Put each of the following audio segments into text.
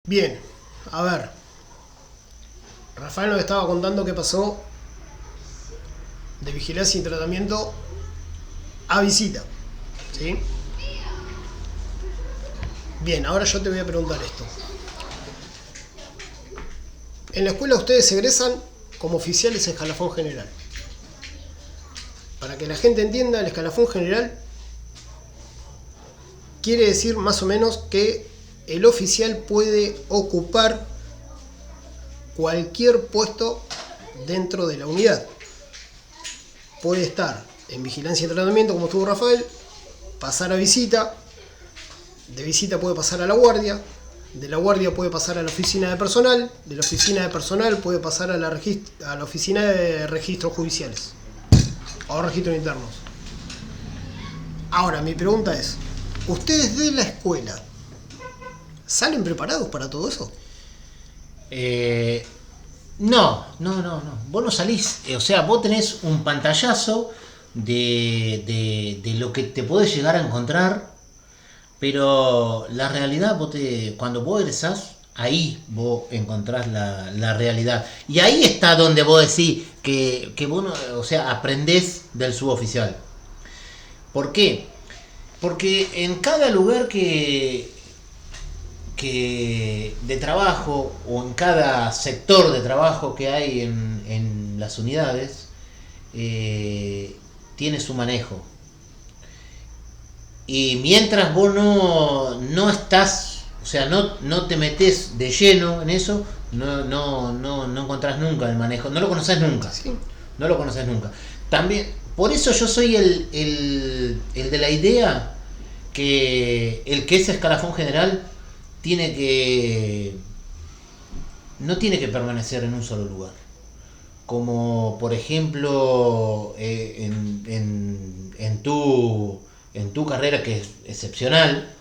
Bien, a ver, Rafael nos estaba contando qué pasó de vigilancia y tratamiento a visita, ¿sí? Bien, ahora yo te voy a preguntar esto. En la escuela ustedes egresan como oficiales escalafón general. Para que la gente entienda, el escalafón general quiere decir más o menos que el oficial puede ocupar cualquier puesto dentro de la unidad. Puede estar en vigilancia y tratamiento, como estuvo Rafael, pasar a visita, de visita puede pasar a la guardia, de la guardia puede pasar a la oficina de personal, de la oficina de personal puede pasar a la oficina de registros judiciales o registros internos. Ahora, mi pregunta es, ¿ustedes de la escuela salen preparados para todo eso? No. Vos no salís, o sea, vos tenés un pantallazo de lo que te podés llegar a encontrar, pero la realidad, cuando vos egresás, ahí vos encontrás la realidad. Y ahí está donde vos decís que vos, o sea, aprendés del suboficial. ¿Por qué? Porque en cada lugar que de trabajo o en cada sector de trabajo que hay en las unidades tiene su manejo, y mientras vos no estás, o sea, no te metes de lleno en eso, no encontrás nunca el manejo, no lo conoces nunca. Sí. No lo conoces nunca. También, por eso yo soy el de la idea que el que es escalafón general tiene que no tiene que permanecer en un solo lugar, como por ejemplo en tu carrera, que es excepcional,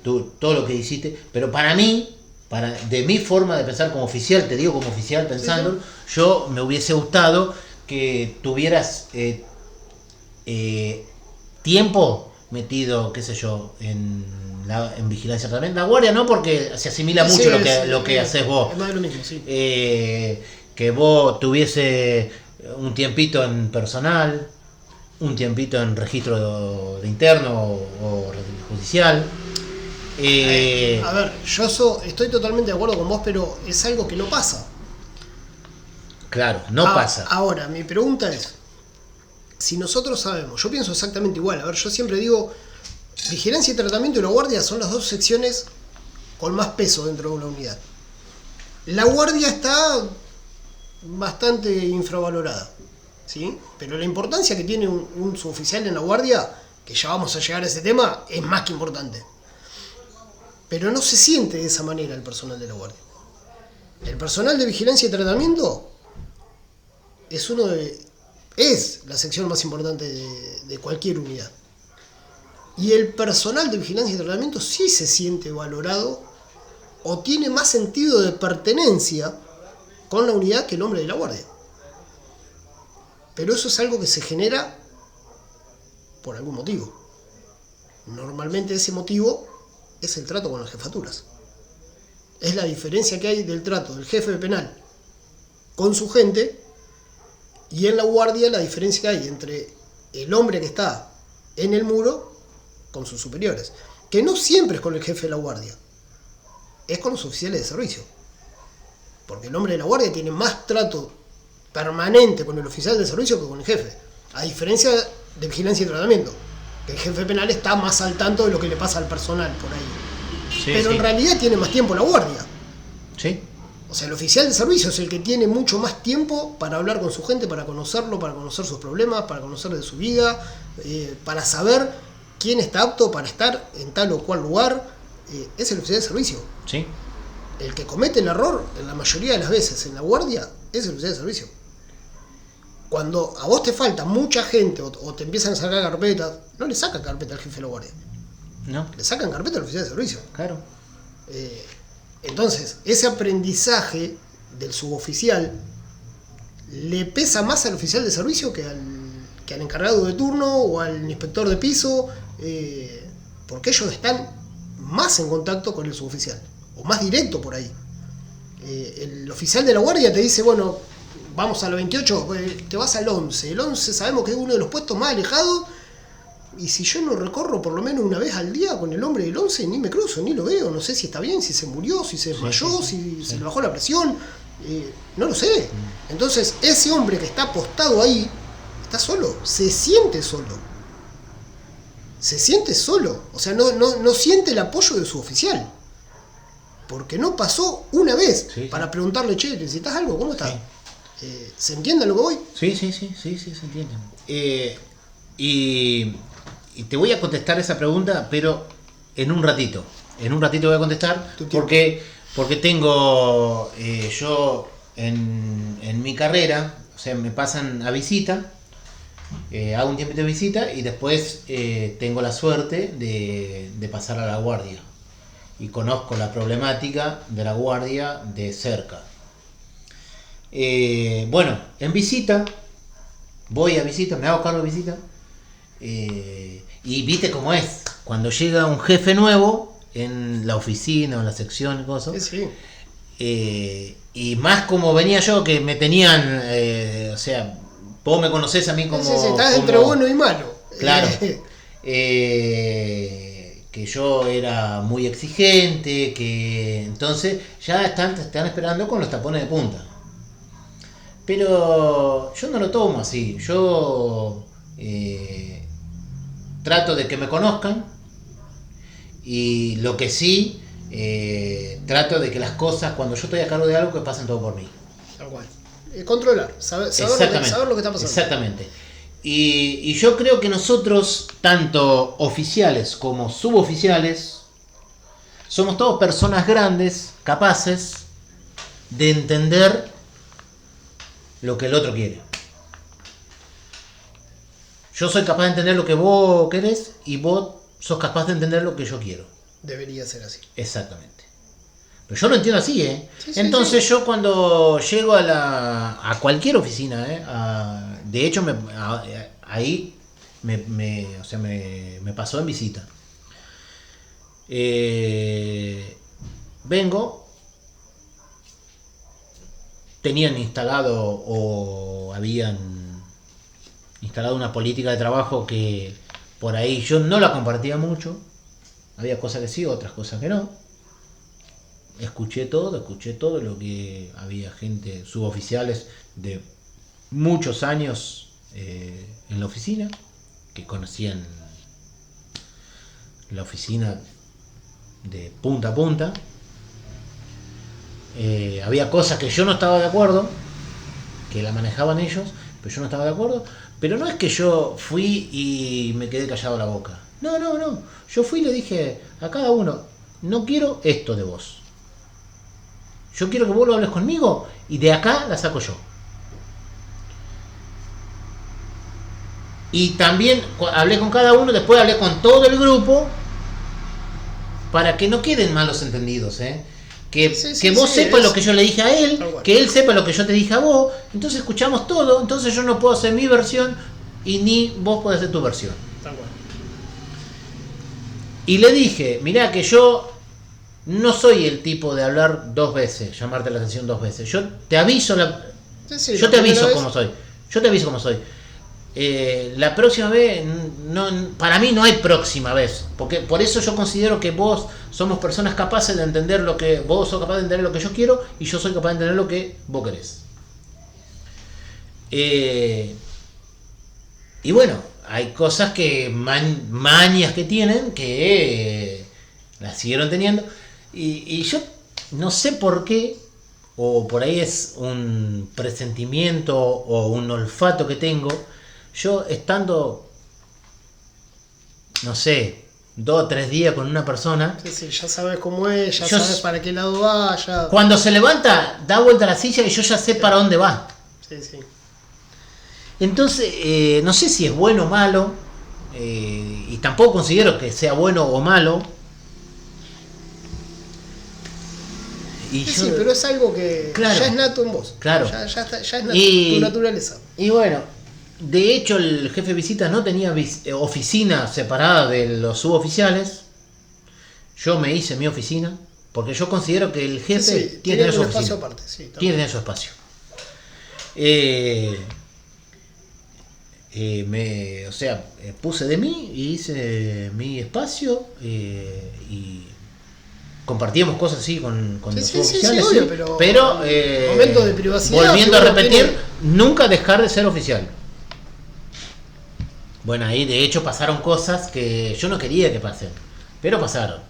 todo lo que hiciste, pero para mí, de mi forma de pensar como oficial, te digo como oficial pensando, sí. Yo me hubiese gustado que tuvieras tiempo metido, qué sé yo, en vigilancia también. La guardia no, porque se asimila mucho Sí, lo que haces vos. Es más de lo mismo, sí. Que vos tuviese un tiempito en personal, un tiempito en registro de interno o judicial. A ver, yo estoy totalmente de acuerdo con vos, pero es algo que no pasa. Claro, no pasa. Ahora, mi pregunta es, si nosotros sabemos, yo pienso exactamente igual. A ver, yo siempre digo, vigilancia y tratamiento y la guardia son las dos secciones con más peso dentro de una unidad. La guardia está bastante infravalorada, ¿sí? Pero la importancia que tiene un suboficial en la guardia, que ya vamos a llegar a ese tema, es más que importante. Pero no se siente de esa manera el personal de la guardia. El personal de vigilancia y tratamiento es la sección más importante de cualquier unidad. Y el personal de vigilancia y tratamiento sí se siente valorado o tiene más sentido de pertenencia con la unidad que el hombre de la guardia. Pero eso es algo que se genera por algún motivo. Normalmente ese motivo es el trato con las jefaturas. Es la diferencia que hay del trato del jefe de penal con su gente, y en la guardia la diferencia que hay entre el hombre que está en el muro con sus superiores, que no siempre es con el jefe de la guardia, es con los oficiales de servicio, porque el hombre de la guardia tiene más trato permanente con el oficial de servicio que con el jefe, a diferencia de vigilancia y tratamiento, que el jefe penal está más al tanto de lo que le pasa al personal por ahí, sí, pero sí. En realidad tiene más tiempo la guardia. Sí. O sea, el oficial de servicio es el que tiene mucho más tiempo para hablar con su gente, para conocerlo, para conocer sus problemas, para conocer de su vida, para saber quién está apto para estar en tal o cual lugar. Es el oficial de servicio. Sí. El que comete el error, en la mayoría de las veces en la guardia, es el oficial de servicio. Cuando a vos te falta mucha gente o te empiezan a sacar carpetas, no le sacan carpeta al jefe de la guardia. No. Le sacan carpeta al oficial de servicio. Claro. Entonces, ese aprendizaje del suboficial le pesa más al oficial de servicio que al encargado de turno o al inspector de piso, porque ellos están más en contacto con el suboficial. o más directo por ahí. El oficial de la guardia te dice, bueno, vamos a la 28, te vas al 11. El 11 sabemos que es uno de los puestos más alejados, y si yo no recorro por lo menos una vez al día con el hombre del 11, ni me cruzo, ni lo veo, no sé si está bien, si se murió, si se desmayó, si le bajó la presión, no lo sé. Entonces, ese hombre que está apostado ahí, está solo, se siente solo. O sea, no siente el apoyo de su oficial. Porque no pasó una vez para preguntarle, che, ¿necesitas algo? ¿Cómo estás? ¿Se entiende a lo que voy? Sí, se entiende. Y te voy a contestar esa pregunta, pero en un ratito. En un ratito voy a contestar, porque tengo yo en mi carrera, o sea, me pasan a visita, hago un tiempo de visita y después tengo la suerte de pasar a la guardia. Y conozco la problemática de la guardia de cerca. Bueno, en visita, voy a visita, me hago cargo de visita, y viste cómo es, cuando llega un jefe nuevo en la oficina o en la sección y cosas, Sí. Y más como venía yo, que me tenían, o sea, vos me conocés a mí como... Sí, estás entre bueno y malo. Claro. Que yo era muy exigente, que entonces ya te están esperando con los tapones de punta. Pero yo no lo tomo así. Yo trato de que me conozcan, y lo que sí, trato de que las cosas, cuando yo estoy a cargo de algo, que pasen todo por mí. Tal cual. Controlar, saber lo que está pasando. Exactamente. Y yo creo que nosotros, tanto oficiales como suboficiales, somos todos personas grandes, capaces de entender lo que el otro quiere. Yo soy capaz de entender lo que vos querés, y vos sos capaz de entender lo que yo quiero. Debería ser así. Exactamente. Pero yo lo entiendo así, ¿eh? Sí, Entonces yo cuando llego a cualquier oficina, de hecho ahí me pasó en visita. Vengo, tenían instalado o habían instalado una política de trabajo que por ahí yo no la compartía mucho. Había cosas que sí, otras cosas que no. Escuché todo lo que había gente, suboficiales de muchos años en la oficina, que conocían la oficina de punta a punta. Había cosas que yo no estaba de acuerdo, que la manejaban ellos, pero yo no estaba de acuerdo. Pero no es que yo fui y me quedé callado la boca. No. Yo fui y le dije a cada uno, no quiero esto de vos. Yo quiero que vos lo hables conmigo, y de acá la saco yo. Y también hablé con cada uno, después hablé con todo el grupo, para que no queden malos entendidos, que vos sepas lo que yo le dije a él, que él sepa lo que yo te dije a vos. Entonces escuchamos todo, entonces yo no puedo hacer mi versión y ni vos podés hacer tu versión. Y le dije, mirá que yo no soy el tipo de hablar dos veces, llamarte la atención dos veces. Yo te aviso cómo soy. Yo te aviso cómo soy. La próxima vez, para mí no hay próxima vez, porque por eso yo considero que vos somos personas capaces de entender lo que vos sos capaz de entender lo que yo quiero, y yo soy capaz de entender lo que vos querés. Y bueno, hay cosas que mañas que tienen que las siguieron teniendo, y yo no sé por qué, o por ahí es un presentimiento o un olfato que tengo. Yo estando, no sé, 2 o 3 días con una persona... Sí, ya sabes cómo es, ya sabes para qué lado va, ya... Cuando se levanta, da vuelta a la silla y yo ya sé para dónde va. Sí. Entonces, no sé si es bueno o malo, y tampoco considero que sea bueno o malo. Sí, pero es algo que ya es nato en vos. Claro. Ya es tu naturaleza. Y bueno, de hecho el jefe de visita no tenía oficina separada de los suboficiales. Yo me hice mi oficina, Porque yo considero que el jefe Sí, tiene que tener su un espacio oficina. aparte. Sí, Tiene que tener su espacio. O sea, puse de mí y hice mi espacio y compartíamos cosas así con Sí, los sí, sí, oficiales, sí, obvio, sí, pero pero momento de privacidad, volviendo a uno repetir, tiene- nunca dejar de ser oficial. Bueno, ahí de hecho pasaron cosas que yo no quería que pasen, pero pasaron.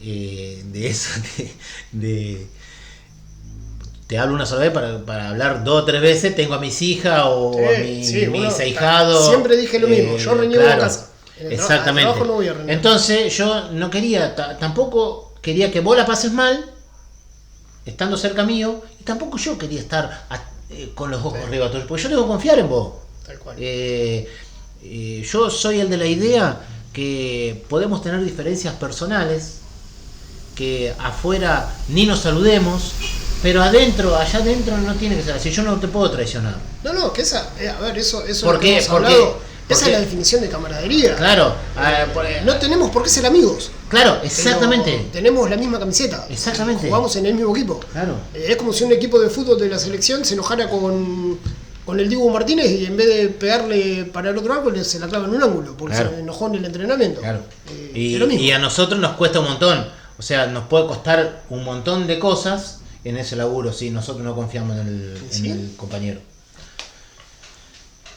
De eso, de- te hablo una sola vez para hablar 2 o 3 veces, tengo a mis hijas o Sí, a sí, mis uno- ahijados. siempre dije lo mismo, yo reniego en casa. En el Exactamente. al trabajo no voy a renegar. Entonces yo no quería, tampoco quería que vos la pases mal, estando cerca mío, y tampoco yo quería estar con los ojos Sí. arriba tuyos, porque yo tengo que confiar en vos. Tal cual. Yo soy el de la idea que podemos tener diferencias personales, que afuera ni nos saludemos, pero adentro, allá adentro no tiene que ser así. Yo no te puedo traicionar. No, que esa, a ver, eso es ¿Por lo qué? que hemos ¿Por qué? hablado. ¿Por Esa qué? es la definición de camaradería. Claro, No tenemos por qué ser amigos. claro, pero exactamente. tenemos la misma camiseta. Exactamente. Jugamos en el mismo equipo. Claro. Es como si un equipo de fútbol de la selección se enojara con el Dibu Martínez y en vez de pegarle para el otro ángulo se la clava en un ángulo porque Claro. se enojó en el entrenamiento. Claro. Es lo mismo. Y a nosotros nos cuesta un montón. O sea, nos puede costar un montón de cosas en ese laburo si nosotros no confiamos ¿Sí? en el compañero.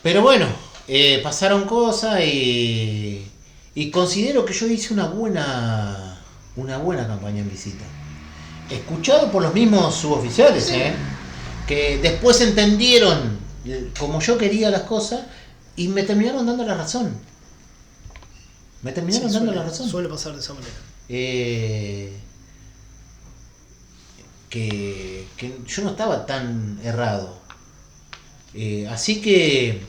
Pero bueno, pasaron cosas y considero que yo hice una buena campaña en visita. Escuchado por los mismos suboficiales, Sí. que después entendieron como yo quería las cosas y me terminaron dando la razón. Me terminaron Sí, dando suele, la razón. suele pasar de esa manera. Que yo no estaba tan errado. Así que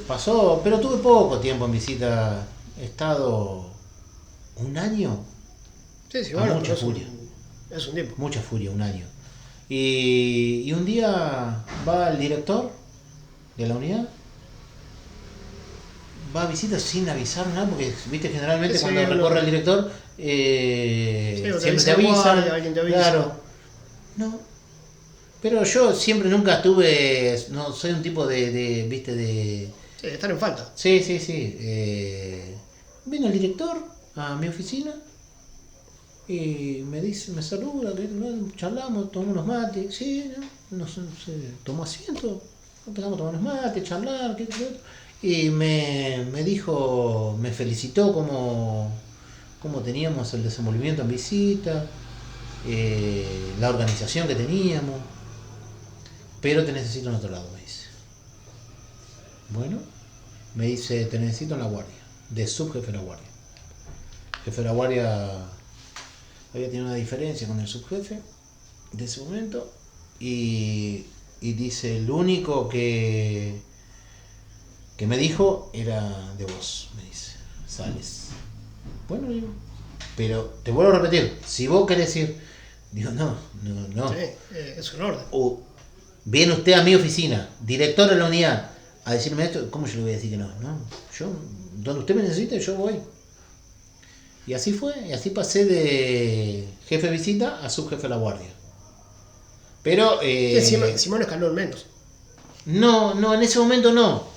pasó, pero tuve poco tiempo en visita. He estado un año, Sí, sí, A bueno, mucha pero furia. Es un tiempo. mucha furia, un año. Y un día va el director de la unidad, va a visita sin avisar nada, porque viste generalmente Sí, cuando no. recorre el director o te siempre avisa te el avisa, guardia, alguien te avisa. claro. No, pero yo siempre nunca tuve, no soy un tipo viste de, Sí, estar en falta. sí. Vino el director a mi oficina y me dice, me saluda, charlamos, tomamos unos mates, sí, ¿no? Tomó asiento, empezamos a tomar unos mates, charlar, qué otro. Y me dijo, me felicitó como teníamos el desenvolvimiento en visita, la organización que teníamos, pero te necesito en otro lado, me dice. Bueno, me dice, te necesito en la guardia, de subjefe de la guardia. Jefe de la guardia había tenido una diferencia con el subjefe de ese momento y dice, el único que me dijo era de vos, me dice, sales. Bueno, digo, pero te vuelvo a repetir, si vos querés ir, digo, no. Sí, es un orden. O viene usted a mi oficina, director de la unidad, a decirme esto, ¿cómo yo le voy a decir que no? No, yo, donde usted me necesite, yo voy. Y así fue, y así pasé de jefe de visita a subjefe de la guardia. Pero Simón escaló en menos. no, en ese momento no.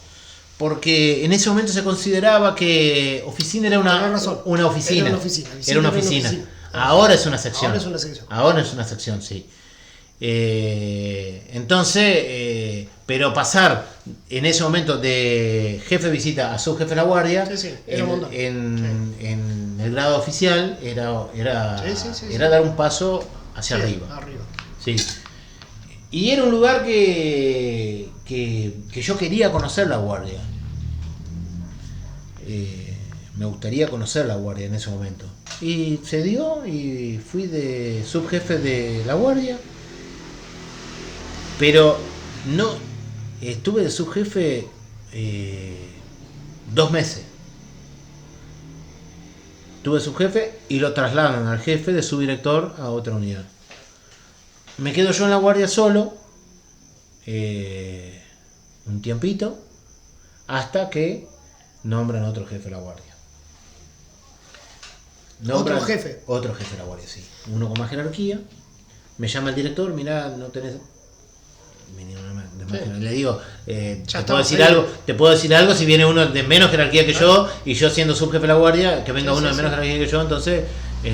Porque en ese momento se consideraba que oficina era Tenés razón. una oficina. Era una oficina. Visita Era una era una oficina. oficina. Ahora es una sección. Ahora es una sección. Ahora es una sección, sí. Entonces, pero pasar en ese momento de jefe de visita a subjefe de la guardia, Sí, sí, era un montón. en el grado oficial era Sí. dar un paso hacia Sí, arriba. arriba. Sí. Y era un lugar que yo quería conocer la guardia. Me gustaría conocer la guardia en ese momento. Y se dio y fui de subjefe de la guardia. Pero no, estuve de subjefe 2 meses. Tuve subjefe y lo trasladan al jefe de subdirector a otra unidad. Me quedo yo en la guardia solo un tiempito hasta que nombran otro jefe de la guardia. Nombran Otro jefe. Otro jefe de la guardia, sí. Uno con más jerarquía. Me llama el director, mirá, no tenés... Le digo, te puedo decir algo si viene uno de menos jerarquía que yo, y yo siendo subjefe de la guardia, que venga uno de menos jerarquía que yo, entonces,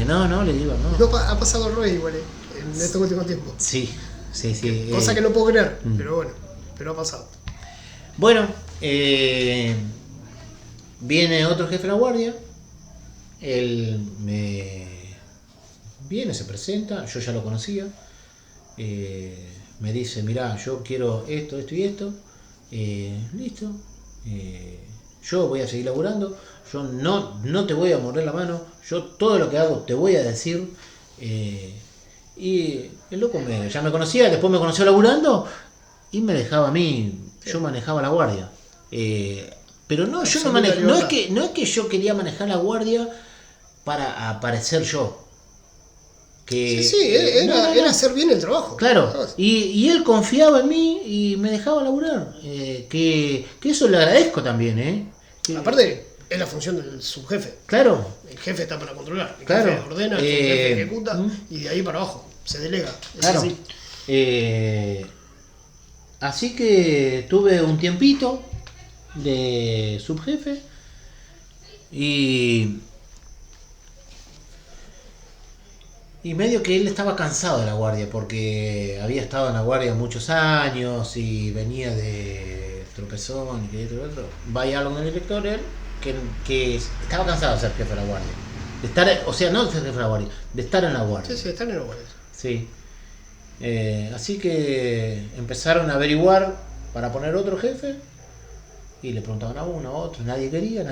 no, le digo, no. No, ha pasado al revés igual, en este último tiempo. Sí. Cosa que no puedo creer, pero bueno, pero ha pasado. Bueno, viene otro jefe de la guardia, él viene, se presenta, yo ya lo conocía, me dice, mirá, yo quiero esto y esto, listo, yo voy a seguir laburando, yo no te voy a morder la mano, yo todo lo que hago te voy a decir, y el loco ya me conocía, después me conoció laburando y me dejaba a mí, yo manejaba la guardia, pero no, yo no manejo, no es que yo quería manejar la guardia para aparecer yo. Era hacer bien el trabajo. Claro, y él confiaba en mí y me dejaba laburar. Que eso le agradezco también. Aparte, es la función del subjefe. Claro. El jefe está para controlar. El claro. jefe ordena, el jefe ejecuta, y de ahí para abajo se delega. Claro. Así que tuve un tiempito de subjefe y medio que él estaba cansado de la guardia porque había estado en la guardia muchos años y venía de tropezón y que otro. Vaya algo en el director él que estaba cansado de ser jefe de la guardia. De estar, o sea, no de ser jefe de la guardia, de estar en la guardia. Sí, estar en la guardia. Sí. Así que empezaron a averiguar para poner otro jefe y le preguntaban a uno, a otro, nadie quería.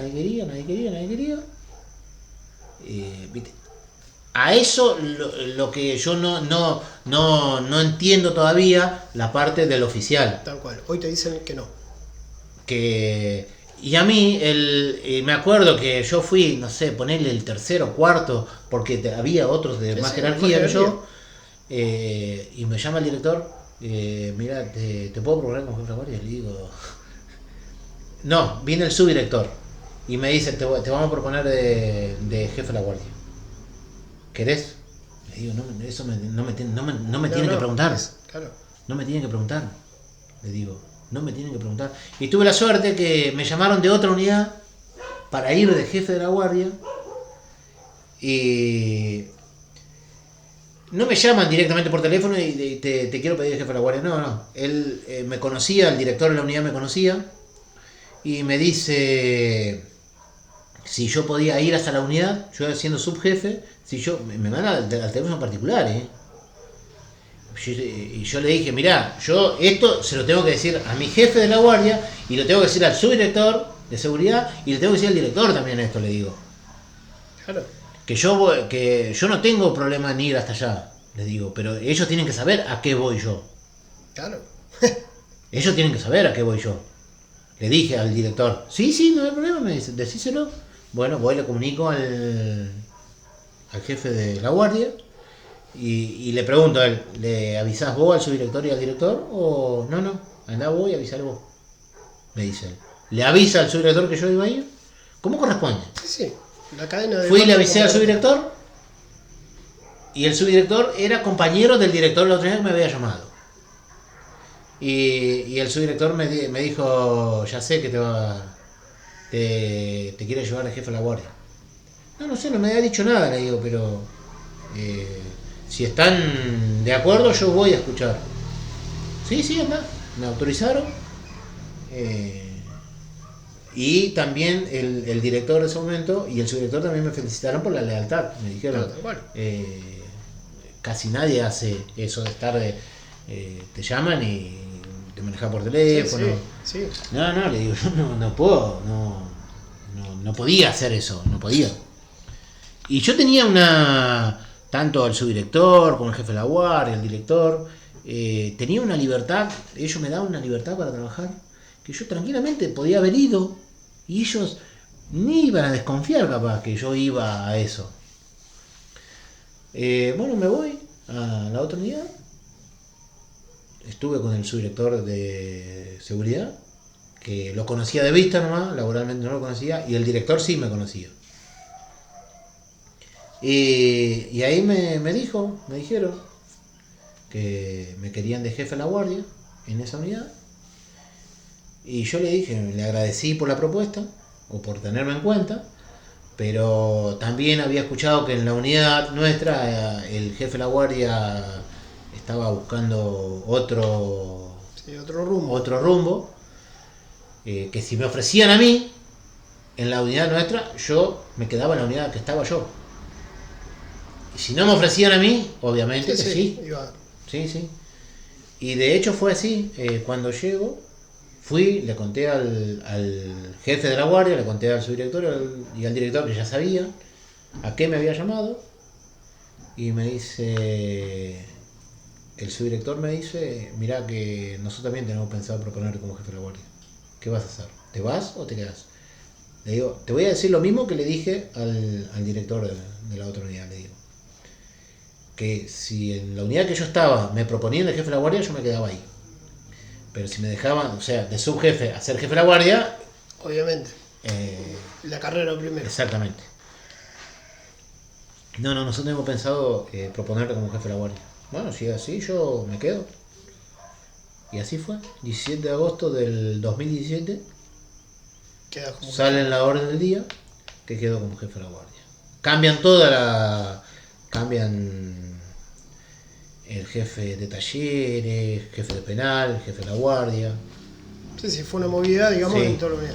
¿Viste? A eso lo que yo no entiendo todavía, la parte del oficial. Tal cual, hoy te dicen que no. Y a mí, me acuerdo que yo fui, no sé, ponerle el tercero o cuarto, porque había otros de más jerarquía que yo, y me llama el director, mira, ¿te puedo proponer como jefe de guardia? Y le digo, no, viene el subdirector, y me dice, te vamos a proponer de jefe de la guardia. ¿Querés? Le digo, eso no me tienen que preguntar. Claro. No me tienen que preguntar. Le digo, no me tienen que preguntar. Y tuve la suerte que me llamaron de otra unidad para ir de jefe de la guardia. Y no me llaman directamente por teléfono y te quiero pedir jefe de la guardia. No. Él me conocía, el director de la unidad me conocía. Y me dice si yo podía ir hasta la unidad, yo siendo subjefe, si yo me van al teléfono particular, y yo le dije, mirá, yo esto se lo tengo que decir a mi jefe de la guardia y lo tengo que decir al subdirector de seguridad y le tengo que decir al director también esto, le digo. Claro. Que yo no tengo problema en ir hasta allá, les digo, pero ellos tienen que saber a qué voy yo. Claro. Ellos tienen que saber a qué voy yo. Le dije al director, sí, no hay problema, me dice, decíselo. Bueno, voy, le comunico al jefe de la guardia y le pregunto a él, ¿le avisás vos al subdirector y al director? O no, andá vos y avisale vos. Me dice él. ¿Le avisa al subdirector que yo iba a ir? ¿Cómo corresponde? Sí, la cadena de... Fui y le avisé al subdirector y el subdirector era compañero del director de la otra vez que me había llamado. Y el subdirector me dijo, ya sé que te quiere llevar de jefe a la guardia. No sé, no me había dicho nada, le digo, pero si están de acuerdo yo voy a escuchar. Sí, anda, me autorizaron. Y también el director de ese momento y el subdirector también me felicitaron por la lealtad. Me dijeron, casi nadie hace eso de estar te llaman y te manejan por teléfono. Sí. No, le digo, yo no puedo, no podía hacer eso, no podía. Y yo tenía tanto el subdirector como el jefe de la guardia, el director, tenía una libertad, ellos me daban una libertad para trabajar, que yo tranquilamente podía haber ido y ellos ni iban a desconfiar capaz que yo iba a eso. Bueno, me voy a la otra unidad. Estuve con el subdirector de seguridad, que lo conocía de vista nomás, laboralmente no lo conocía, y el director sí me conocía. Y ahí me dijeron que me querían de jefe de la guardia en esa unidad. Y yo le dije, le agradecí por la propuesta o por tenerme en cuenta, pero también había escuchado que en la unidad nuestra el jefe de la guardia estaba buscando Sí, otro rumbo. rumbo, que si me ofrecían a mí en la unidad nuestra, yo me quedaba en la unidad que estaba yo. Y si no me ofrecían a mí, obviamente que sí. Iba. Sí, sí. Y de hecho fue así. Cuando llego, fui, le conté al jefe de la guardia, le conté al subdirector y al director, que ya sabía a qué me había llamado. Y me dice, el subdirector me dice, mirá que nosotros también tenemos pensado proponerte como jefe de la guardia. ¿Qué vas a hacer? ¿Te vas o te quedas? Le digo, te voy a decir lo mismo que le dije al director de la otra unidad, le digo. Que si en la unidad que yo estaba me proponían de jefe de la guardia, yo me quedaba ahí. Pero si me dejaban, o sea, de subjefe a ser jefe de la guardia... Obviamente. La carrera primero. Exactamente. No, nosotros tenemos pensado proponerte como jefe de la guardia. Bueno, si es así, yo me quedo. Y así fue. 17 de agosto del 2017. Sale en la orden del día que quedo como jefe de la guardia. Cambian el jefe de talleres, jefe de penal, jefe de la guardia. Sí, fue una movida, digamos, sí. En toda la unidad.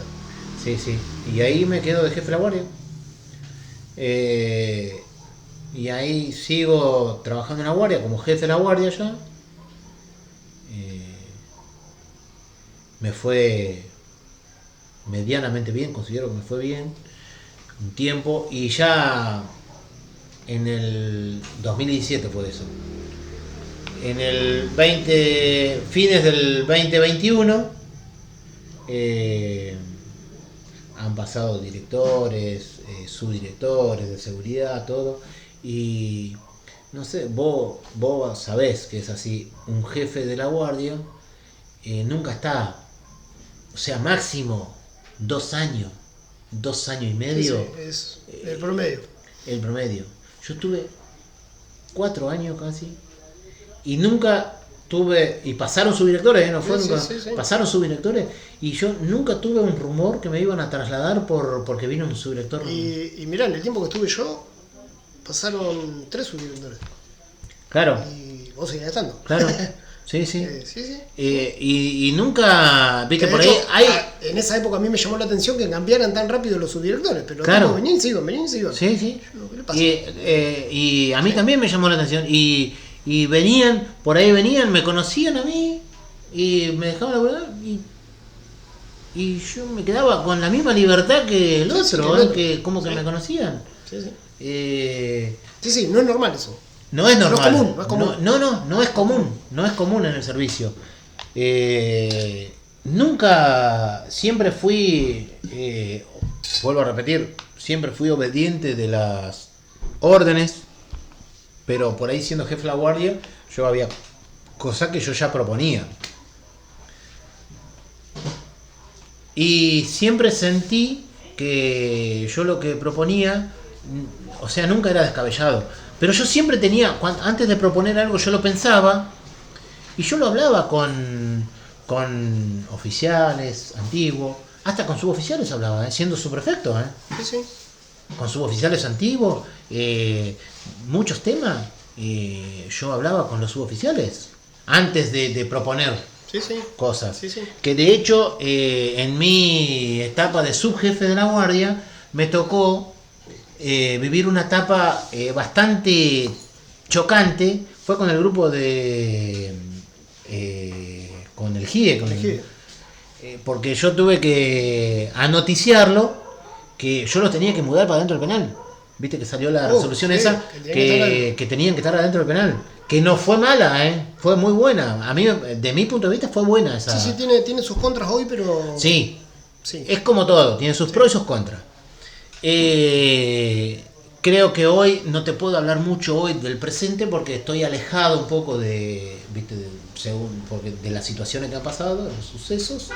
Sí. Y ahí me quedo de jefe de la guardia. Y ahí sigo trabajando en la guardia como jefe de la guardia ya. Me fue medianamente bien, considero que me fue bien un tiempo, y ya en el 2017 fue eso. En el fines del 2021 han pasado directores, subdirectores de seguridad, todo, y no sé, vos sabés que es así, un jefe de la guardia nunca está, o sea, máximo 2 años, 2 años y medio. Sí, es el promedio. El promedio. Yo tuve 4 años casi y nunca tuve, y pasaron subdirectores, no fue nunca, sí. pasaron subdirectores y yo nunca tuve un rumor que me iban a trasladar porque vino un subdirector. Y mirá, en el tiempo que estuve yo, pasaron 3 subdirectores. Claro. Y vos seguías estando. Claro. Sí. Sí. Y nunca, viste, Que por de hecho, ahí en esa época a mí me llamó la atención que cambiaran tan rápido los subdirectores, pero claro. Venían y se iban. Sí. ¿Qué le pasa? Y a mí también me llamó la atención. Y venían, me conocían a mí y me dejaban laburar y yo me quedaba con la misma libertad que el otro, que como que me conocían. Sí. Sí, no es normal eso. No es normal. No es común. No es común en el servicio. Nunca, siempre fui, vuelvo a repetir, siempre fui obediente de las órdenes, pero por ahí siendo jefe de la guardia, yo había cosas que yo ya proponía. Y siempre sentí que yo lo que proponía, o sea, nunca era descabellado. Pero yo siempre tenía, antes de proponer algo, yo lo pensaba y yo lo hablaba con oficiales antiguos, hasta con suboficiales hablaba, siendo subprefecto. Sí. Con suboficiales antiguos, muchos temas yo hablaba con los suboficiales antes de proponer cosas. Sí. Que de hecho, en mi etapa de subjefe de la guardia, me tocó vivir una etapa bastante chocante. Fue con el grupo de con el GIE, porque yo tuve que anoticiarlo que yo los tenía que mudar para dentro del penal. Viste que salió la resolución esa que tenían que estar adentro del penal, que no fue mala, fue muy buena. A mí, de mi punto de vista, fue buena esa. Sí, tiene sus contras hoy, pero sí. Es como todo, tiene sus pros y sus contras. Creo que hoy no te puedo hablar mucho hoy del presente porque estoy alejado un poco de las situaciones que han pasado, de los sucesos.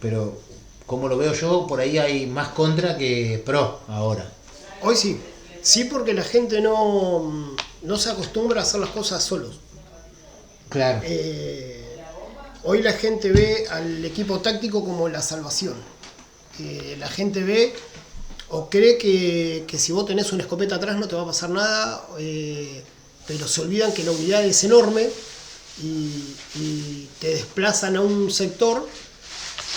Pero como lo veo yo, por ahí hay más contra que pro ahora. Hoy sí. Sí, porque la gente no se acostumbra a hacer las cosas solos. Claro. Hoy la gente ve al equipo táctico como la salvación. La gente ve o cree que si vos tenés una escopeta atrás no te va a pasar nada, pero se olvidan que la unidad es enorme y te desplazan a un sector,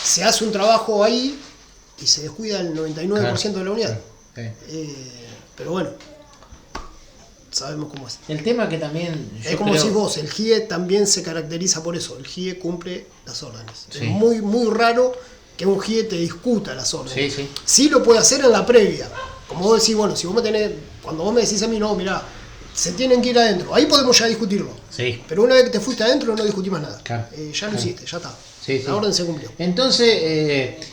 se hace un trabajo ahí y se descuida el 99% de la unidad. Pero bueno, sabemos cómo es. El tema que también... Es como decís vos, el GIE también se caracteriza por eso. El GIE cumple las órdenes. Sí. Es muy, muy raro que un GIE te discuta las órdenes. Sí. Sí lo puede hacer en la previa. Como vos decís, bueno, si vos me tenés... Cuando vos me decís a mí, no, mirá, se tienen que ir adentro. Ahí podemos ya discutirlo. Sí. Pero una vez que te fuiste adentro no discutís más nada. Claro. Ya lo hiciste, ya está. Sí. La orden se cumplió. Entonces,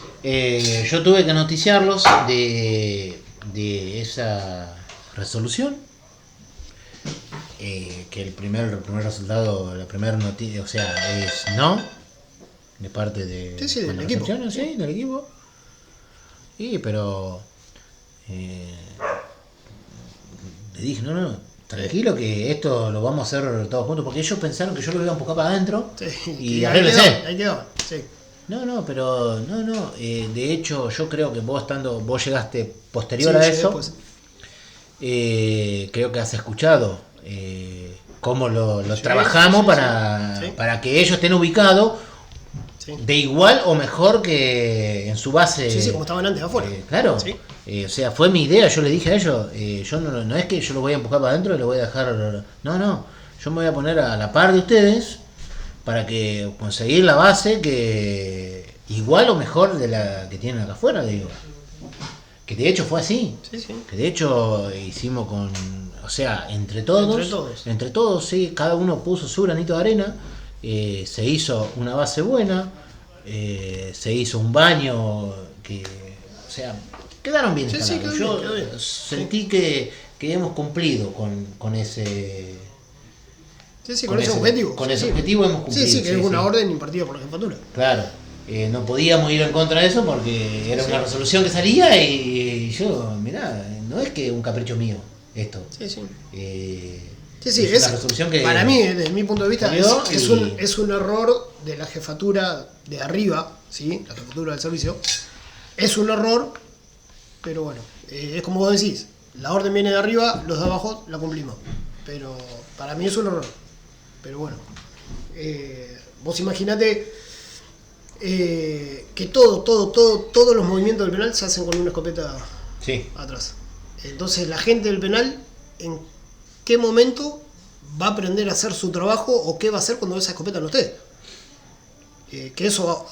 yo tuve que noticiarlos de esa resolución. Que el primer resultado, la primera noticia, o sea, es no, de parte de Sí, del equipo. Sí, del equipo. Pero le dije, no, tranquilo que esto lo vamos a hacer todos juntos, porque ellos pensaron que yo lo iba a empujar para adentro y arréglese. Ahí quedó, sí. Pero de hecho yo creo que vos llegaste posterior Sí, a eso. después. Creo que has escuchado cómo lo Sí, trabajamos sí. para que ellos estén ubicados Sí. de igual o mejor que en su base. Sí, como estaban antes afuera. Claro. Sí. O sea, fue mi idea, yo le dije a ellos, yo no es que yo lo voy a empujar para adentro y lo voy a dejar... No, yo me voy a poner a la par de ustedes para que conseguir la base que igual o mejor de la que tienen acá afuera, digo. Que de hecho fue así. Sí. Que de hecho hicimos entre todos, sí, cada uno puso su granito de arena, se hizo una base buena, se hizo un baño que, quedaron bien instalados. Quedó bien. Sentí que hemos cumplido con ese... Sí, con ese objetivo. Con ese objetivo hemos cumplido. Sí, que es una orden impartida por la jefatura. Claro. No podíamos ir en contra de eso porque era una resolución que salía y yo, mirá, no es que un capricho mío esto. Sí. Es una resolución que para mí, desde mi punto de vista, es un error de la jefatura de arriba, ¿sí? La jefatura del servicio. Es un error, pero bueno, es como vos decís, la orden viene de arriba, los de abajo la cumplimos. Pero para mí es un error. Pero bueno, vos imaginate que todos los movimientos del penal se hacen con una escopeta atrás. Entonces la gente del penal, ¿en qué momento va a aprender a hacer su trabajo o qué va a hacer cuando esa escopeta no esté? Que eso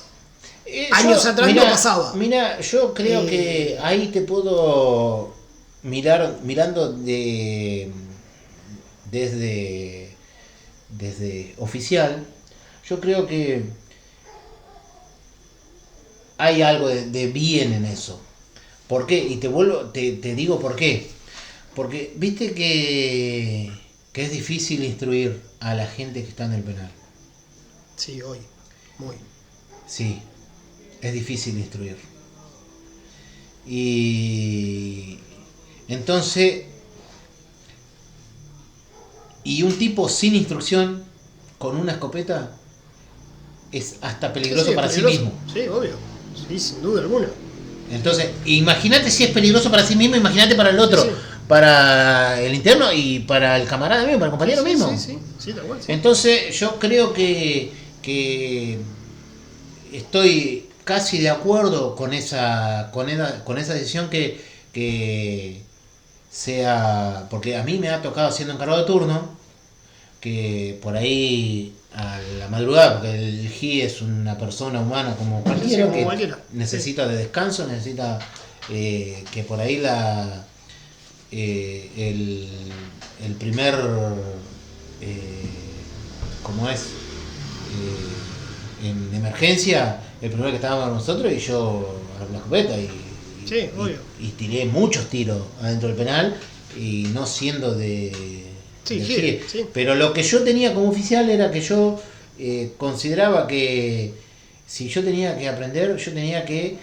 años atrás no pasaba. Mira, yo creo que ahí te puedo mirando desde oficial, yo creo que hay algo de bien en eso. ¿Por qué? Y te digo por qué. Porque viste que es difícil instruir a la gente que está en el penal. Sí, hoy. Muy. Sí, es difícil instruir. Y entonces, y un tipo sin instrucción con una escopeta es hasta peligroso para sí mismo. Sí, obvio. Sí, sin duda alguna. Entonces, imagínate si es peligroso para sí mismo, imagínate para el otro, para el interno y para el camarada mismo, para el compañero mismo. Sí, tal cual. Sí. Entonces, yo creo que estoy casi de acuerdo con esa decisión que sea, porque a mí me ha tocado siendo encargado de turno, que por ahí a la madrugada, porque el GI es una persona humana como cualquiera, necesita de descanso, necesita que por ahí el primer como es en emergencia, el primero que estábamos nosotros y yo agarré la escopeta y tiré muchos tiros adentro del penal y no siendo de GIE. Pero lo que yo tenía como oficial era que yo consideraba que si yo tenía que aprender, yo tenía que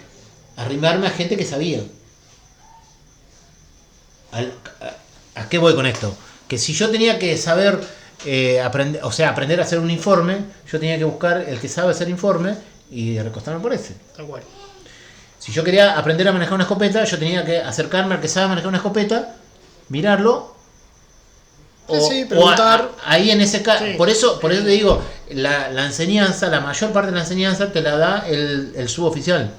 arrimarme a gente que sabía. ¿A qué voy con esto? Que si yo tenía que saber aprender a hacer un informe, yo tenía que buscar el que sabe hacer informe y recostarme por ese. Tal cual. Si yo quería aprender a manejar una escopeta, yo tenía que acercarme al que sabe manejar una escopeta, mirarlo. Sí, preguntar. Ahí en ese caso, Sí. por eso te digo, la enseñanza, la mayor parte de la enseñanza te la da el suboficial.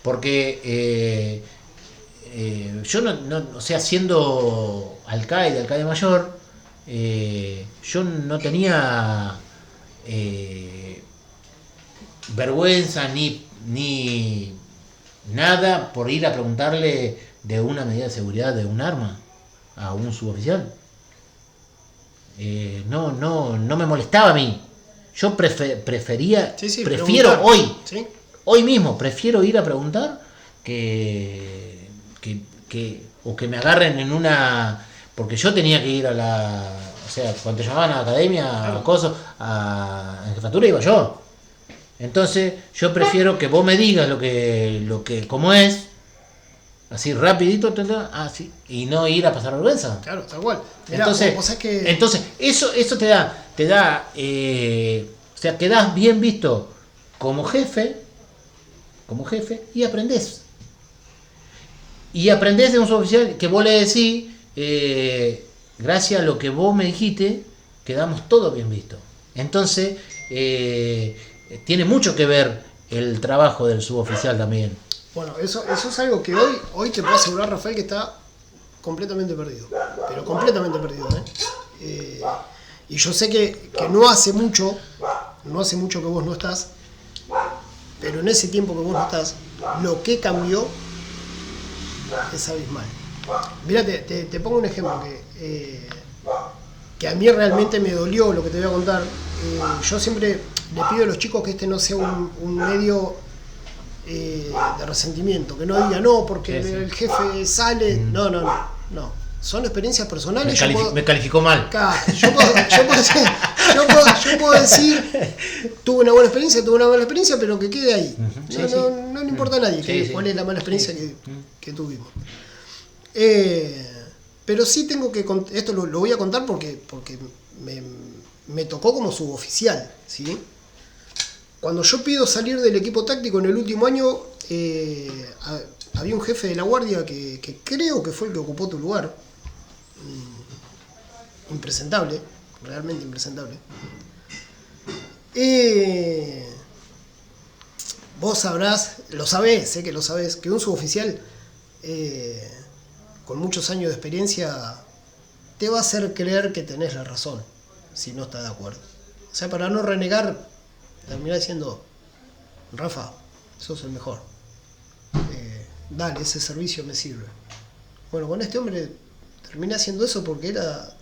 Porque yo o sea, siendo alcaide mayor, yo no tenía vergüenza ni nada por ir a preguntarle de una medida de seguridad de un arma a un suboficial. No me molestaba a mí. Yo prefiero preguntar. hoy, ¿Sí? hoy mismo, prefiero ir a preguntar o que me agarren en una. Porque yo tenía que ir o sea, cuando te llamaban a la academia, Claro. a jefatura iba yo. Entonces, yo prefiero que vos me digas cómo es, así rapidito, sí, y no ir a pasar vergüenza. Claro, tal cual. Mirá, Entonces, vos sabés que... eso te da, o sea, quedás bien visto como jefe, y aprendés. Y aprendés de un suboficial que vos le decís, gracias a lo que vos me dijiste, quedamos todos bien vistos. Entonces, tiene mucho que ver el trabajo del suboficial también. Bueno, eso es algo que hoy te puedo asegurar, Rafael, que está completamente perdido. Pero completamente perdido, y yo sé que no hace mucho que vos no estás, pero en ese tiempo que vos no estás, lo que cambió es abismal. Mirá, te pongo un ejemplo que a mí realmente me dolió lo que te voy a contar. Yo siempre le pido a los chicos que este no sea un medio de resentimiento, que no diga no porque Sí. el jefe sale. No. Son experiencias personales. Me calificó mal. Yo puedo decir, tuve una buena experiencia, tuve una mala experiencia, pero que quede ahí. Sí, No le importa a nadie cuál es la mala experiencia que tuvimos. Pero sí tengo que esto lo voy a contar porque me tocó como suboficial, ¿sí? Cuando yo pido salir del equipo táctico en el último año, había un jefe de la guardia que creo que fue el que ocupó tu lugar. Impresentable, realmente impresentable. Vos sé que lo sabés, que un suboficial con muchos años de experiencia te va a hacer creer que tenés la razón, si no está de acuerdo. O sea, para no renegar, terminar diciendo, Rafa, sos el mejor. Dale, ese servicio me sirve. Bueno, con este hombre terminé haciendo eso porque era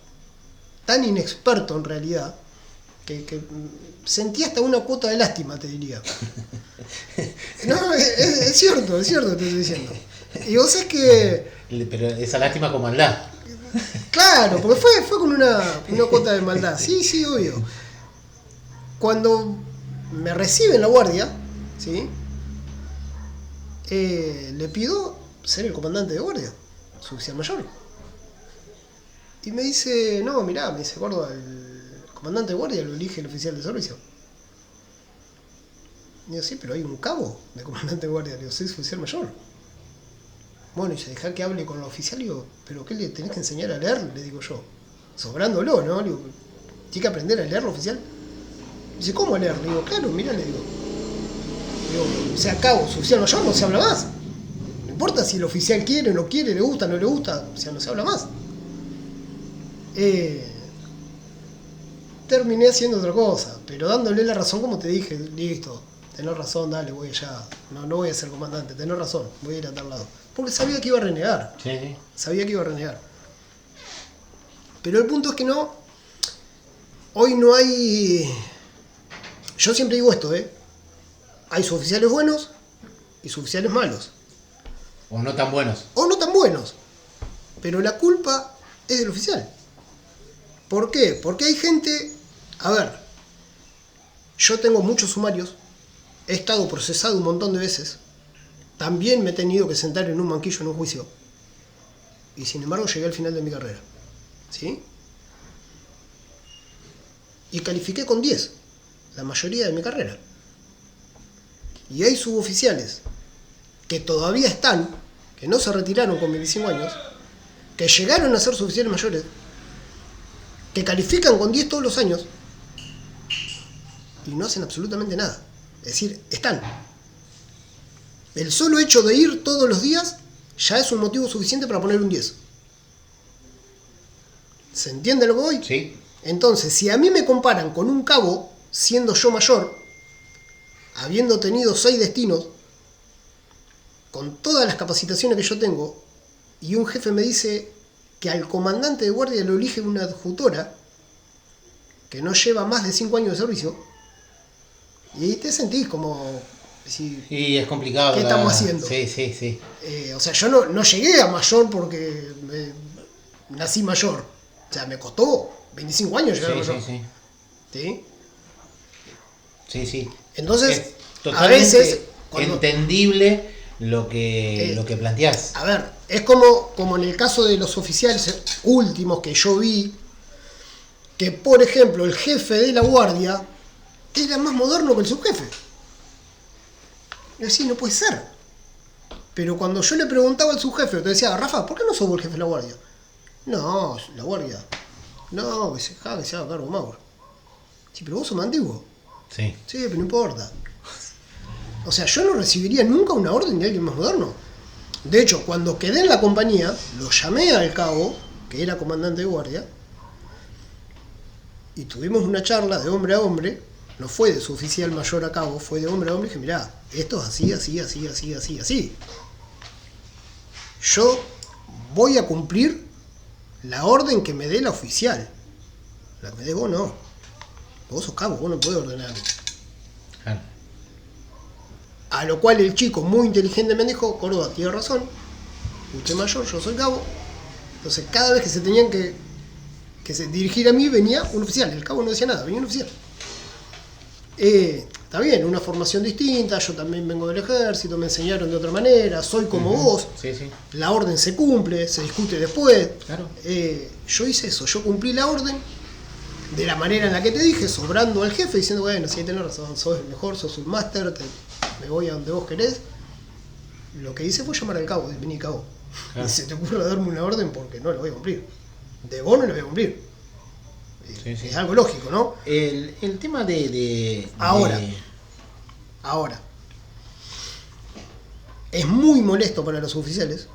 tan inexperto en realidad que sentí hasta una cuota de lástima, te diría. No, es cierto, te estoy diciendo. Y vos sabés que... Pero esa lástima con maldad. Claro, porque fue con una cuota de maldad. Sí, obvio. Cuando me recibe en la guardia, ¿sí? Le pido ser el comandante de guardia, suboficial mayor. Y me dice, no, mirá, Córdoba, el comandante de guardia lo elige el oficial de servicio. Y digo, sí, pero hay un cabo de comandante de guardia. Le digo, soy oficial mayor. Bueno, y se deja que hable con el oficial. Le digo, ¿pero qué le tenés que enseñar a leer? Le digo yo. Sobrándolo, ¿no? Le digo, ¿tiene que aprender a leer el oficial? Dice, ¿cómo a leer? Le digo, claro, mirá, le digo, o sea, cabo, oficial mayor, no se habla más. No importa si el oficial quiere, no quiere, le gusta, no le gusta, o sea, no se habla más. Terminé haciendo otra cosa, pero dándole la razón, como te dije, listo, tenés razón, dale, voy allá. No voy a ser comandante, tenés razón, voy a ir a tal lado. Porque sabía que iba a renegar. Sí. Sabía que iba a renegar. Pero el punto es que no. Hoy no hay. Yo siempre digo esto, hay suboficiales buenos y suboficiales malos. O no tan buenos. O no tan buenos. Pero la culpa es del oficial. ¿Por qué? Porque hay gente. A ver. Yo tengo muchos sumarios. He estado procesado un montón de veces. También me he tenido que sentar en un banquillo en un juicio. y sin embargo llegué al final de mi carrera. ¿Sí? Y califiqué con 10 la mayoría de mi carrera. Y hay suboficiales que todavía están, que no se retiraron con 25 años, que llegaron a ser suboficiales mayores, que califican con 10 todos los años y no hacen absolutamente nada. Es decir, están. El solo hecho de ir todos los días ya es un motivo suficiente para poner un 10. ¿Se entiende lo que voy? Sí. Entonces, si a mí me comparan con un cabo, siendo yo mayor, habiendo tenido 6 destinos, con todas las capacitaciones que yo tengo, y un jefe me dice que al comandante de guardia lo elige una adjutora que no lleva más de 5 años de servicio, y ahí te sentís como... Sí, es complicado. ¿Qué estamos haciendo? Sí. O sea, yo no llegué a mayor porque nací mayor. O sea, me costó 25 años llegar a mayor. ¿Sí? Sí. Entonces, es totalmente a veces... entendible lo que planteás. A ver, es como en el caso de los oficiales últimos que yo vi, que por ejemplo el jefe de la guardia era más moderno que el subjefe. Y así no puede ser. Pero cuando yo le preguntaba al subjefe, te decía, Rafa, ¿por qué no sos vos el jefe de la guardia? No, la guardia. No, que se haga cargo Mauro. Sí, pero vos sos más antiguo. Sí, pero no importa. O sea, yo no recibiría nunca una orden de alguien más moderno. De hecho, cuando quedé en la compañía, lo llamé al cabo, que era comandante de guardia, y tuvimos una charla de hombre a hombre. No fue de su oficial mayor a cabo, fue de hombre a hombre. Y dije, mirá, esto es así. Yo voy a cumplir la orden que me dé la oficial. La que me dé vos no. Vos sos cabo, vos no podés ordenarme. claro. A lo cual el chico muy inteligente me dijo, Córdoba, tiene razón, usted es mayor, yo soy cabo. Entonces cada vez que se tenían que se dirigir a mí venía un oficial. El cabo no decía nada, venía un oficial. Está bien, una formación distinta, yo también vengo del ejército, me enseñaron de otra manera, soy como vos, Sí. la orden se cumple, se discute después. Claro. Yo hice eso, yo cumplí la orden de la manera en la que te dije, sobrando al jefe, diciendo, bueno, sí, tenés razón, sos el mejor, sos un máster, me voy a donde vos querés. Lo que hice fue llamar al cabo, vení cabo, Claro. y se te ocurre darme una orden porque no la voy a cumplir. De vos no la voy a cumplir. Sí. Es algo lógico, ¿no? El tema de Ahora, es muy molesto para los oficiales,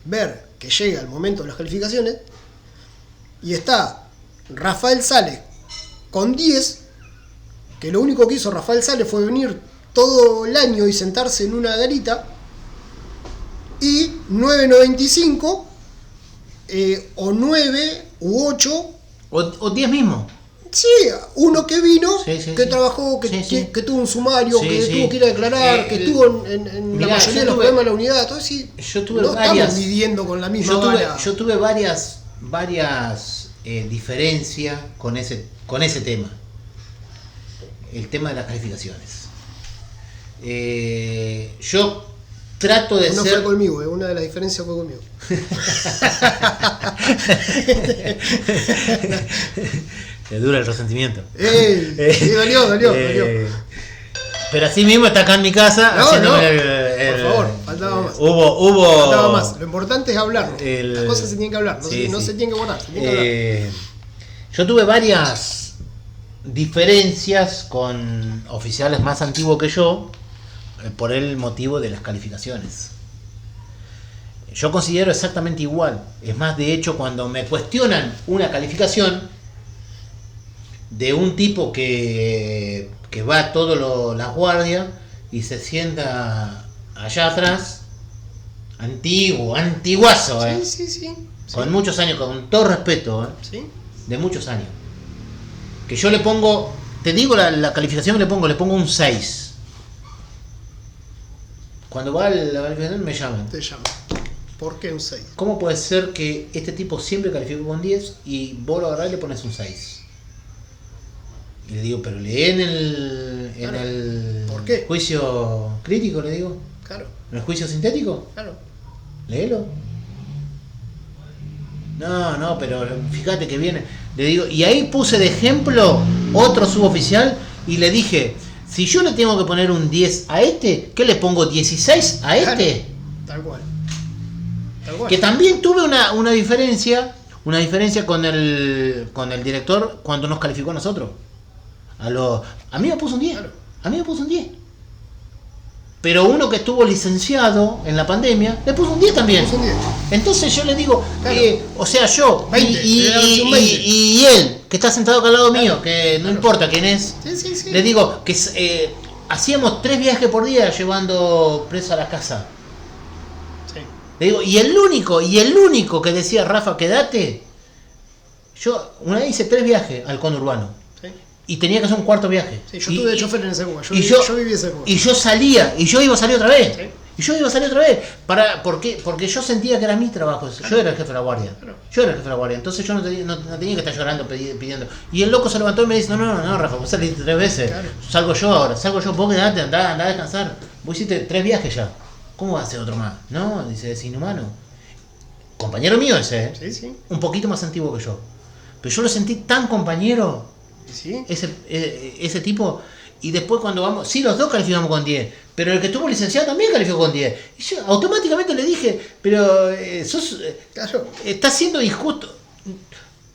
ver que llega el momento de las calificaciones y está Rafael Sales con 10, que lo único que hizo Rafael Sales fue venir todo el año y sentarse en una garita, y 9.95 o 9 u 8 o 10 mismo. Sí, uno que vino, Sí, que sí. trabajó, que tuvo un sumario, Sí, que sí. tuvo que ir a declarar, que estuvo en mirá, la mayoría de los programas de la unidad, todo sí. Yo tuve no varias. estamos midiendo con la misma vara. Yo tuve varias diferencias con ese tema. El tema de las calificaciones. Yo trato de Uno ser. fue conmigo, una de las diferencias fue conmigo. Te dura el resentimiento. Sí, dolió. Pero así mismo está acá en mi casa. No, haciéndome por favor, faltaba más. Hubo. Faltaba más. Lo importante es hablarlo. Las cosas se tienen que hablar, no se tienen que guardar, se tienen que hablar. Yo tuve varias diferencias con oficiales más antiguos que yo por el motivo de las calificaciones. Yo considero exactamente igual. Es más, de hecho, cuando me cuestionan una calificación de un tipo que va a todas las guardias y se sienta allá atrás, antiguazo, Sí. con muchos años, con todo respeto, Sí. de muchos años, que yo le pongo, te digo la calificación que le pongo un 6. Cuando va a la calificación me llaman. Te llamo. ¿Por qué un 6? ¿Cómo puede ser que este tipo siempre calificó con 10 y vos lo agarrás y le pones un 6? Y le digo, pero lee en el ¿Por qué? juicio crítico, le digo. Claro. ¿En el juicio sintético? Claro. léelo. No, pero fíjate que viene. Le digo, y ahí puse de ejemplo otro suboficial y le dije, si yo le tengo que poner un 10 a este, ¿qué le pongo 16 a este? Tal cual. Tal cual. Que también tuve una diferencia con el director cuando nos calificó a nosotros. A mí me puso un 10. Claro. A mí me puso un 10. Pero uno que estuvo licenciado en la pandemia le puso un 10 también. Puso un 10. Entonces yo le digo, Claro. o sea, yo 20, y él, que está sentado acá al lado mío, que no importa quién es, Sí. le digo que hacíamos 3 viajes por día llevando preso a la casa. Sí. Le digo, y el único que decía, Rafa, quédate. Yo una vez hice 3 viajes al conurbano. Sí. Y tenía que hacer un cuarto viaje. Sí, yo estuve de chofer en esa época. Yo viví esa época. Y yo salía, y yo iba a salir otra vez. Sí. Y yo iba a salir otra vez. Porque yo sentía que era mi trabajo. Yo era el jefe de la guardia. Claro. Yo era el jefe de la guardia. Entonces yo no tenía que estar llorando pidiendo. Y el loco se levantó y me dice, no, Rafa, vos saliste 3 veces. Claro. Salgo yo, vos quedate, andá a descansar. Vos hiciste 3 viajes ya. ¿Cómo vas a hacer otro más? No, dice, es inhumano. Compañero mío ese, Sí. un poquito más antiguo que yo. Pero yo lo sentí tan compañero. Sí. Ese tipo, y después cuando vamos, sí, los dos calificamos con 10, pero el que estuvo licenciado también calificó con 10. Y yo automáticamente le dije, pero Claro. estás siendo injusto.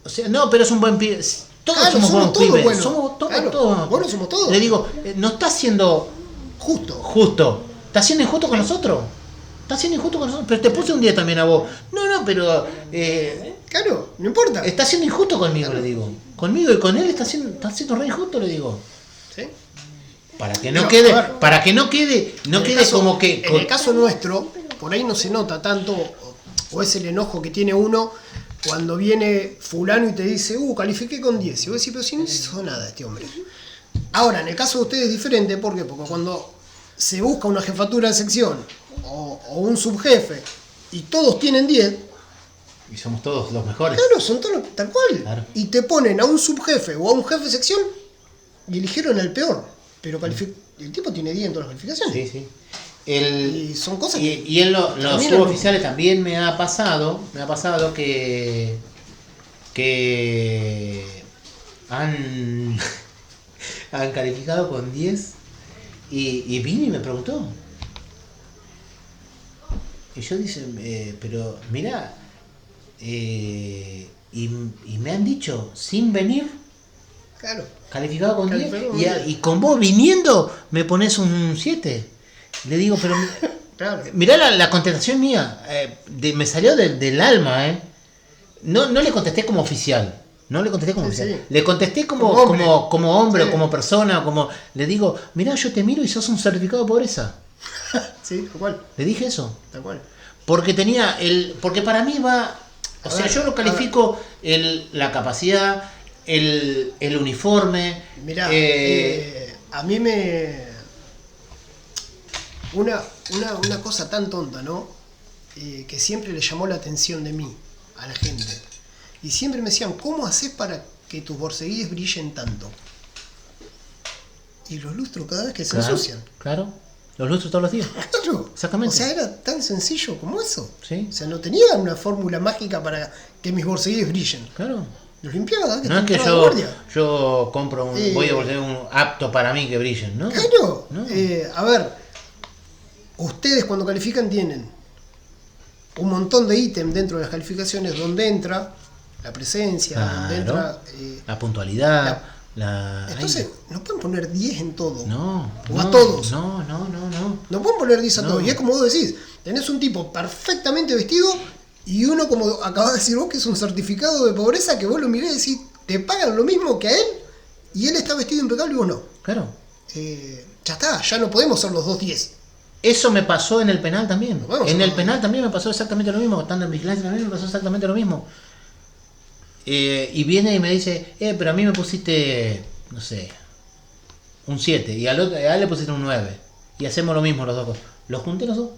O sea, no, pero es un buen pibe. Todos Claro, somos buenos todos pibes. buenos. Somos todos, Claro, todos. buenos somos todos. Le digo, no estás siendo justo. Estás siendo injusto con nosotros. Estás siendo injusto con nosotros. Pero te puse un 10 también a vos. No, pero Claro, no importa. está siendo injusto conmigo, le digo. Conmigo y con él está siendo re injusto, le digo. Sí. Para que no No, quede, a ver. para que no quede como que. En el caso nuestro, por ahí no se nota tanto, o es el enojo que tiene uno cuando viene fulano y te dice, califiqué con 10. Y vos decís, pero si no hizo nada este hombre. Ahora, en el caso de ustedes es diferente, ¿por qué? Porque cuando se busca una jefatura de sección o un subjefe y todos tienen 10, Y somos todos los mejores. claro, son todos tal cual. Claro. Y te ponen a un subjefe o a un jefe de sección y eligieron al peor. Pero el tipo tiene 10 en todas las calificaciones. Sí. Y son cosas que... Y en los también suboficiales también me ha pasado que han calificado con 10 y vino y me preguntó. Y yo dice, pero mira, y me han dicho, sin venir, Claro. calificado con 10, Calificado con 10. y con vos viniendo me pones un 7. Le digo, pero Claro. mirá la contestación mía, me salió del alma, No le contesté como oficial. No le contesté como Sí, oficial. sí. Le contesté como hombre, Sí. o como persona, le digo, mirá, yo te miro y sos un certificado de pobreza. Sí, tal cual. Le dije eso. Tal cual. Porque porque para mí va, o sea, ver, yo lo califico la capacidad, el uniforme. Mirá, a mí una cosa tan tonta, ¿no? Que siempre le llamó la atención de mí, a la gente. Y siempre me decían, ¿cómo haces para que tus borceguíes brillen tanto? Y los lustro cada vez que se ensucian. Claro, los lustros todos los días. Claro. Exactamente. O sea, era tan sencillo como eso. Sí. O sea, no tenía una fórmula mágica para que mis borceguíes brillen. Claro. Los limpiaba, No es que entraba de guardia. yo compro voy a volver un apto para mí que brillen, ¿no? Claro. No. A ver, ustedes cuando califican tienen un montón de ítems dentro de las calificaciones donde entra la presencia, donde entra... la puntualidad, entonces, no pueden poner 10 en todo. No. O a todos. No. No pueden poner 10 a No. todos. Y es como vos decís, tenés un tipo perfectamente vestido y uno, como acabas de decir vos, que es un certificado de pobreza, que vos lo mirás y decís, te pagan lo mismo que a él y él está vestido impecable y vos no. Claro. Ya está, ya no podemos ser los dos 10. Eso me pasó en el penal también. Vamos, En el penal también me pasó exactamente lo mismo. Estando en vigilancia también me pasó exactamente lo mismo. Y viene y me dice, pero a mí me pusiste, no sé, un 7. Y a él le pusiste un 9. Y hacemos lo mismo los dos. Los junté los dos.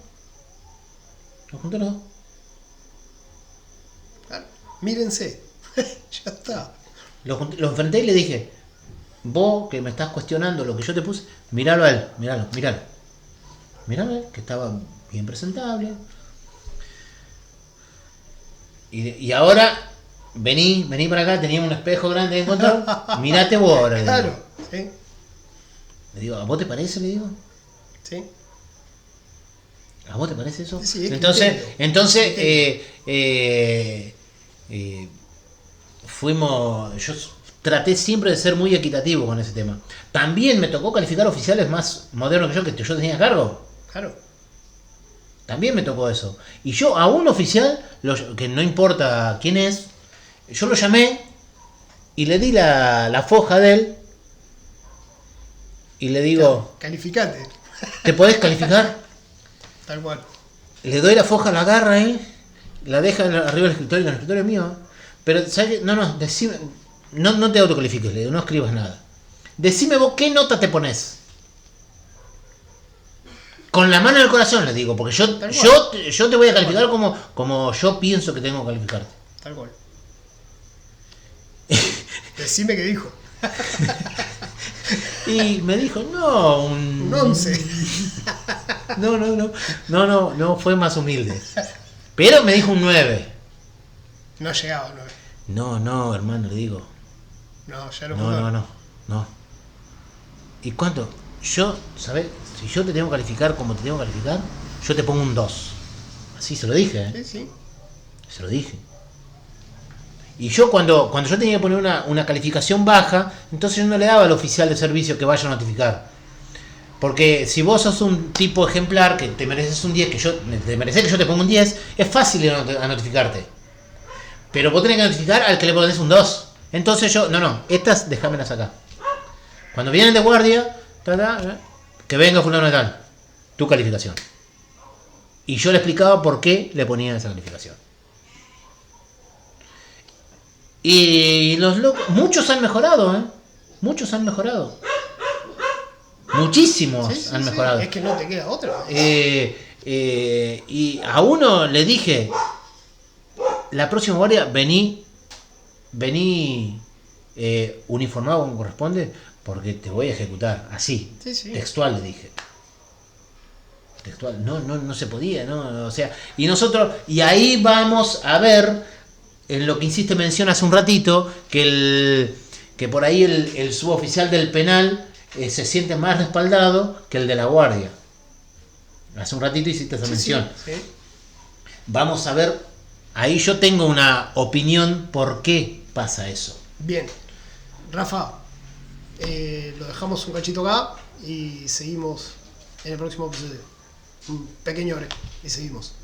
Claro, mírense. Ya está. Lo enfrenté y le dije, vos que me estás cuestionando lo que yo te puse, míralo a él, míralo a él, que estaba bien presentable. Y ahora, vení para acá, teníamos un espejo grande de encontrar, mirate vos ahora. Le digo. Claro, sí, Le digo, ¿a vos te parece? Le digo. sí. ¿A vos te parece eso? Sí, es que Entonces, entiendo. fuimos. Yo traté siempre de ser muy equitativo con ese tema. También me tocó calificar oficiales más modernos que yo tenía a cargo. Claro. También me tocó eso. Y yo a un oficial, que no importa quién es, yo lo llamé y le di la foja de él y le digo, Calificate. ¿te podés calificar? Tal cual. Le doy la foja, la agarra él, la deja arriba del escritorio, en el escritorio mío. Pero, ¿sabes qué? No, decime, no te autocalifiques, le digo, no escribas nada. Decime vos qué nota te pones. Con la mano en el corazón le digo, porque yo te voy a calificar como yo pienso que tengo que calificarte. Tal cual. Decime qué dijo. Y me dijo, no, Un 11. No, fue más humilde. Pero me dijo un 9. No llegaba a 9. No, hermano, le digo. No, ya lo No. ¿Y cuánto? Yo, ¿sabes? Si yo te tengo que calificar como te tengo que calificar, yo te pongo un 2. Así se lo dije, ¿eh? Sí. Se lo dije. Y yo cuando yo tenía que poner una calificación baja, entonces yo no le daba al oficial de servicio que vaya a notificar. Porque si vos sos un tipo ejemplar, que te mereces un 10, te mereces que yo te ponga un 10, es fácil ir a notificarte. Pero vos tenés que notificar al que le pones un 2. Entonces yo, estas déjamelas acá. Cuando vienen de guardia, que venga fulano de tal, tu calificación. Y yo le explicaba por qué le ponía esa calificación. Y los locos, muchos han mejorado, ¿eh? Muchos han mejorado. Muchísimos han mejorado. Es que no te queda otra. Y a uno le dije, la próxima guardia vení uniformado como corresponde, porque te voy a ejecutar. Así, textual le dije. Textual, no se podía, ¿no? O sea, y ahí vamos a ver, en lo que hiciste mención hace un ratito, que por ahí el suboficial del penal se siente más respaldado que el de la guardia. Hace un ratito hiciste esa mención. Sí. Vamos a ver, ahí yo tengo una opinión por qué pasa eso. Bien. Rafa, lo dejamos un cachito acá y seguimos en el próximo episodio. Un pequeño break y seguimos.